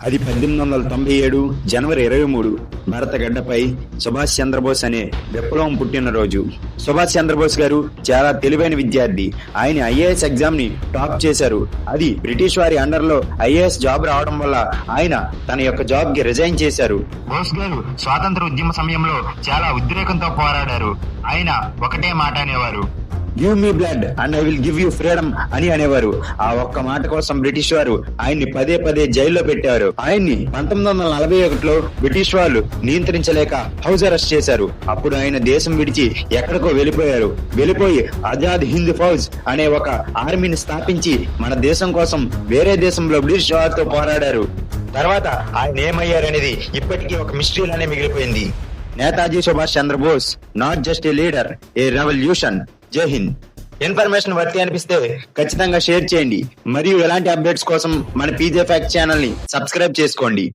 అది 1897 జనవరి 23 భారతగడ్డపై సుభాష్ చంద్రబోస్ అనే విప్లవం పుట్టినరోజు. సుభాష్ చంద్రబోస్ గారు చాలా తెలివైన విద్యార్థి. ఆయన ఐఏఎస్ ఎగ్జామ్ ని టాప్ చేశారు. అది బ్రిటిష్ వారి అండర్ లో ఐఏఎస్ జాబ్ రావడం వల్ల ఆయన తన యొక్క జాబ్ కి రిజైన్ చేశారు. బోస్ గారు స్వాతంత్ర ఉద్యమ సమయంలో చాలా ఉద్రేకంతో పోరాడారు. ఆయన ఒకటే మాట అనేవారు, give me blood and I will give you freedom అని అనేవారు. ఆ ఒక్క మాట కోసం బ్రిటిష్ వారు ఆయన్ని పదే పదే జైల్లో పెట్టారు. ఆయన్ని 1941లో బ్రిటిష్ వాళ్ళు నియంత్రించలేక హౌస్ అరెస్ట్ చేశారు. అప్పుడు ఆయన దేశం విడిచి ఎక్కడికో వెళ్ళిపోయి ఆజాద్ హింద్ ఫౌజ్ అనే ఒక ఆర్మీని స్థాపించి మన దేశం కోసం వేరే దేశంలో బ్రిటిష్ వారితో పోరాడారు. తర్వాత ఆయన ఏమయ్యారనేది ఇప్పటికీ ఒక మిస్టరీలానే మిగిలిపోయింది. Netaji Subhash Chandra Bose not just a leader, a revolution. జై హింద్. ఇన్ఫర్మేషన్ వర్తి అనిపిస్తే ఖచ్చితంగా షేర్ చేయండి. మరియు ఎలాంటి అప్డేట్స్ కోసం మన పీజే ఫ్యాక్ట్ ఛానల్ ని సబ్స్క్రైబ్ చేసుకోండి.